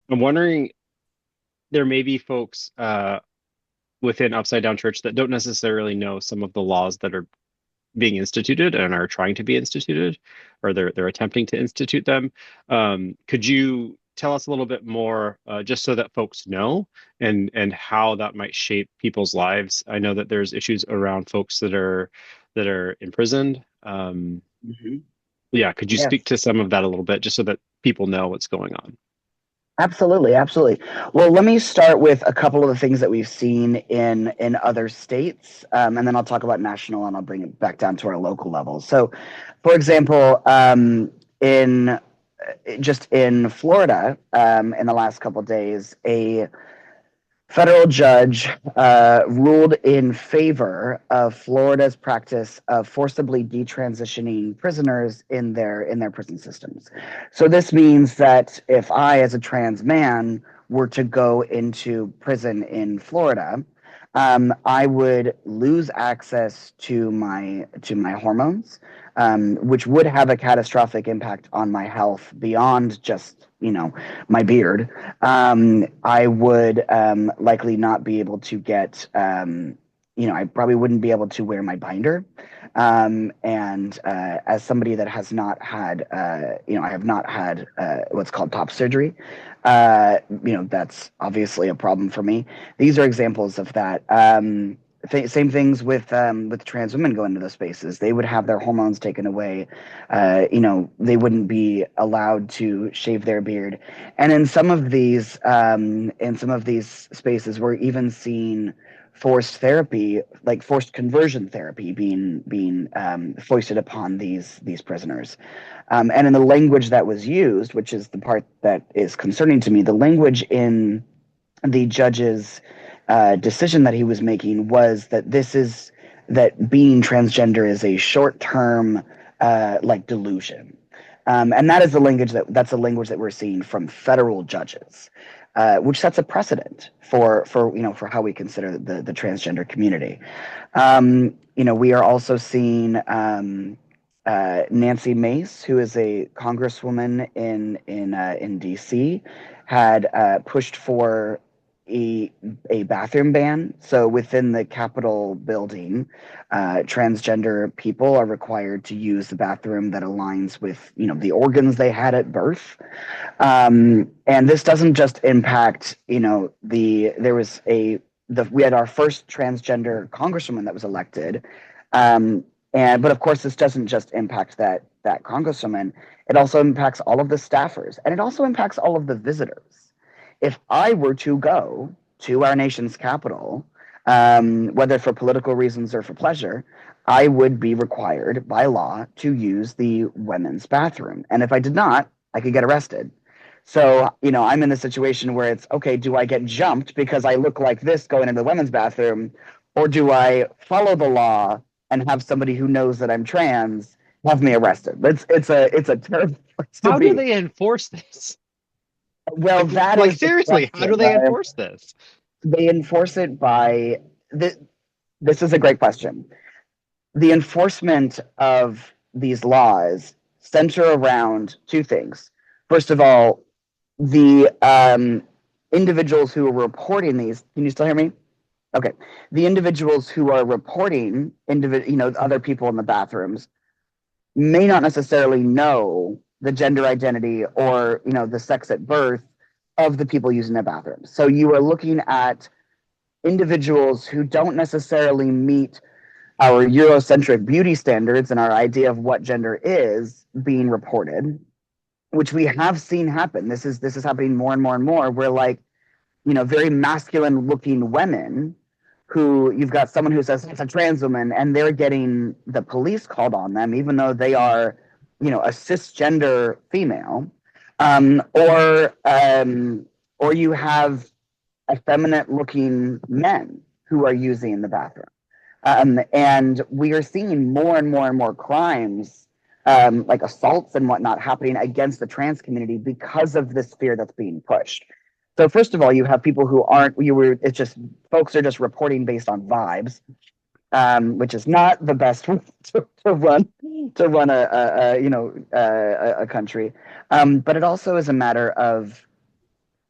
I'm wondering, there may be folks within Upside Down Church that don't necessarily know some of the laws that are being instituted and are trying to be instituted, or they're attempting to institute them. Could you tell us a little bit more, just so that folks know, and how that might shape people's lives? I know that there's issues around folks that are imprisoned. Mhm. Yeah, could you speak Yes. to some of that a little bit, just so that people know what's going on? Absolutely, absolutely. Well, let me start with a couple of the things that we've seen in other states, and then I'll talk about national, and I'll bring it back down to our local level. So, for example, in just in Florida, in the last couple of days, a federal judge ruled in favor of Florida's practice of forcibly detransitioning prisoners in their prison systems. So this means that if I, as a trans man, were to go into prison in Florida, I would lose access to my hormones, which would have a catastrophic impact on my health beyond just my beard. I would likely not be able to get, I probably wouldn't be able to wear my binder. And as somebody that has not had, I have not had what's called top surgery. That's obviously a problem for me. These are examples of that. Same things with trans women going into those spaces. They would have their hormones taken away. They wouldn't be allowed to shave their beard. And in some of these spaces, we're even seeing forced therapy, like forced conversion therapy, being foisted upon these prisoners. And in the language that was used, which is the part that is concerning to me, the language in the judge's decision that he was making was that that being transgender is a short term like delusion. And that is that's the language that we're seeing from federal judges, which sets a precedent for how we consider the transgender community. We are also seeing Nancy Mace, who is a congresswoman in D.C., had pushed for a a bathroom ban. So within the Capitol building, transgender people are required to use the bathroom that aligns with the organs they had at birth. And this doesn't just impact there was we had our first transgender congresswoman that was elected. Um, but of course, this doesn't just impact that congresswoman. It also impacts all of the staffers, and it also impacts all of the visitors. If I were to go to our nation's capital, whether for political reasons or for pleasure, I would be required by law to use the women's bathroom. And if I did not, I could get arrested. So, I'm in a situation where it's okay, do I get jumped because I look like this going into the women's bathroom? Or do I follow the law and have somebody who knows that I'm trans have me arrested? It's a terrible place to How do be. they enforce this? Well, that Like is the seriously, how do question. they enforce this? They enforce it by th- this is a great question. The enforcement of these laws center around two things. First of all, the individuals who are reporting these. Can you still hear me? Okay. The individuals who are reporting, other people in the bathrooms may not necessarily know the gender identity or the sex at birth of the people using the bathrooms. So you are looking at individuals who don't necessarily meet our Eurocentric beauty standards and our idea of what gender is being reported, which we have seen happen. This is happening more and more and more. Where like very masculine looking women who you've got someone who says it's a trans woman and they're getting the police called on them, even though they are a cisgender female, or you have effeminate looking men who are using the bathroom. And we are seeing more and more and more crimes, like assaults and whatnot, happening against the trans community because of this fear that's being pushed. So first of all, you have people who aren't. You were. It's just folks are just reporting based on vibes, which is not the best way to run a country. But it also is a matter of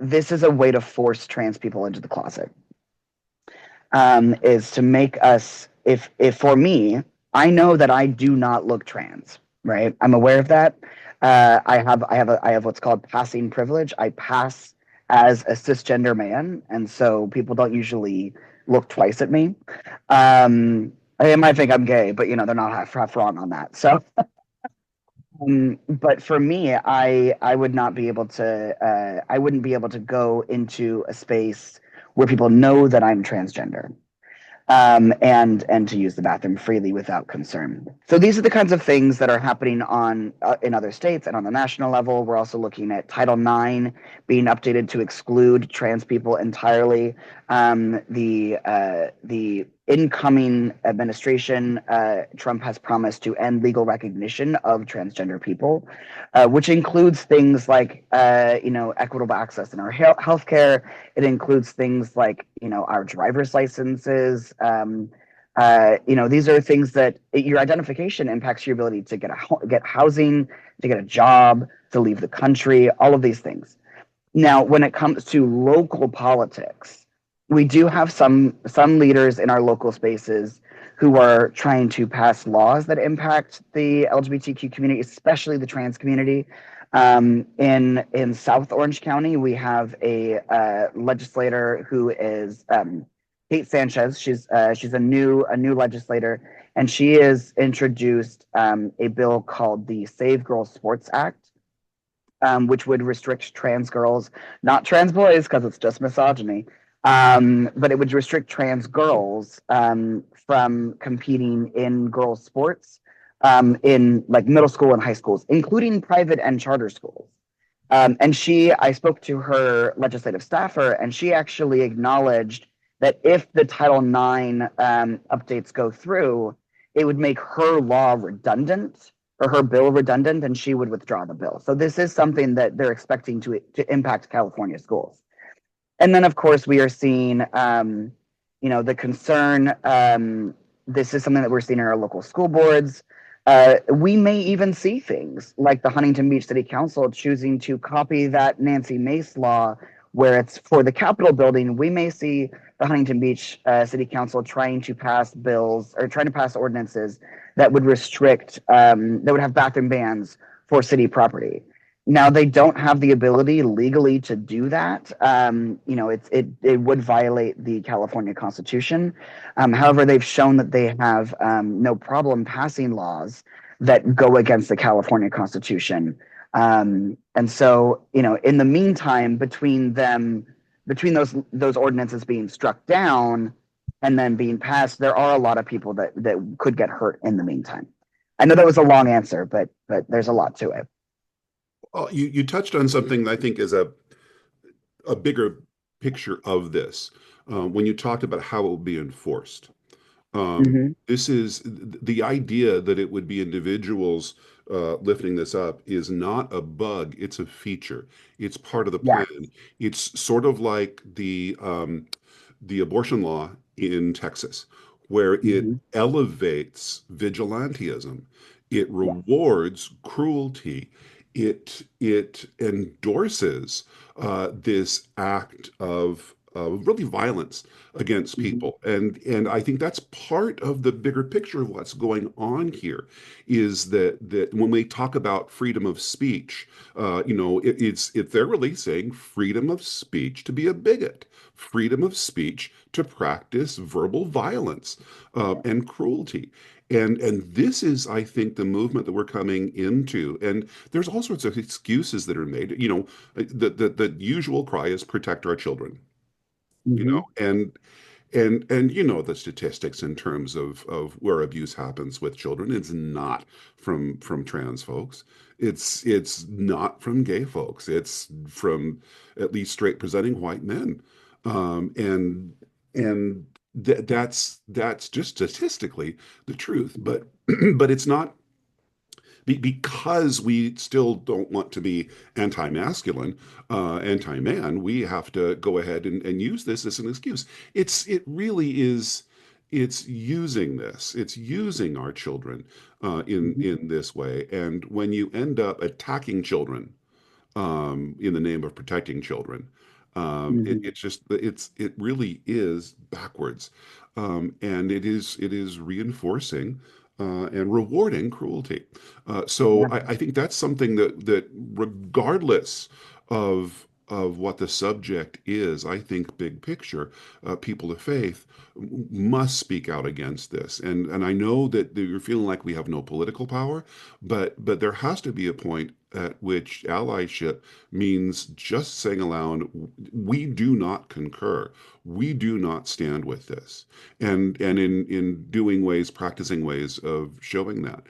this is a way to force trans people into the closet. Is to make us, if for me, I know that I do not look trans, right? I'm aware of that. I have what's called passing privilege. I pass as a cisgender man, and so people don't usually look twice at me. They might think I'm gay, but they're not half wrong on that. So, but for me, I would not be able to. I wouldn't be able to go into a space where people know that I'm transgender, and to use the bathroom freely without concern. So these are the kinds of things that are happening on in other states and on the national level. We're also looking at Title IX being updated to exclude trans people entirely. The incoming administration, Trump has promised to end legal recognition of transgender people, which includes things like equitable access in our healthcare. It includes things like our driver's licenses. These are things that your identification impacts your ability to get housing, to get a job, to leave the country, all of these things. Now, when it comes to local politics, we do have some leaders in our local spaces who are trying to pass laws that impact the LGBTQ community, especially the trans community. In South Orange County, we have a legislator who is Kate Sanchez. She's a new legislator, and she has introduced a bill called the Save Girls Sports Act, which would restrict trans girls, not trans boys, because it's just misogyny, but it would restrict trans girls from competing in girls' sports in like middle school and high schools, including private and charter schools. I spoke to her legislative staffer, and she actually acknowledged that if the Title IX updates go through, it would make her law redundant or her bill redundant, and she would withdraw the bill. So this is something that they're expecting to impact California schools. And then, of course, we are seeing, the concern. This is something that we're seeing in our local school boards. We may even see things like the Huntington Beach City Council choosing to copy that Nancy Mace law, where it's for the Capitol building. We may see the Huntington Beach City Council trying to pass bills or trying to pass ordinances that would restrict, that would have bathroom bans for city property. Now they don't have the ability legally to do that. It would violate the California Constitution. However, they've shown that they have no problem passing laws that go against the California Constitution. And so, in the meantime, between those ordinances being struck down and then being passed, there are a lot of people that could get hurt in the meantime. I know that was a long answer, but there's a lot to it. Well, you touched on something that I think is a bigger picture of this when you talked about how it will be enforced. Mm-hmm. This is the idea that it would be individuals lifting this up is not a bug, it's a feature. It's part of the Yeah. plan. It's sort of like the abortion law in Texas, where it Mm-hmm. elevates vigilantism, it Yeah. rewards cruelty, it endorses this act of really violence against Mm-hmm. people, and I think that's part of the bigger picture of what's going on here, is that when we talk about freedom of speech, it's they're really saying freedom of speech to be a bigot, freedom of speech to practice verbal violence and cruelty. And this is, I think, the movement that we're coming into. And there's all sorts of excuses that are made. The usual cry is protect our children. You Mm-hmm. know, and the statistics in terms of where abuse happens with children. It's not from trans folks. It's not from gay folks. It's from at least straight presenting white men. And that's just statistically the truth. But but it's not because we still don't want to be anti-masculine, anti-man. We have to go ahead and use this as an excuse. It really is. It's using this. It's using our children Mm-hmm. in this way. And when you end up attacking children in the name of protecting children, Hmm. It's just it really is backwards, and it is reinforcing and rewarding cruelty. So Yeah. I think that's something that regardless of what the subject is, I think big picture, people of faith must speak out against this. And I know that you're feeling like we have no political power, but there has to be a point at which allyship means just saying aloud, we do not concur. We do not stand with this. And in doing ways, practicing ways of showing that.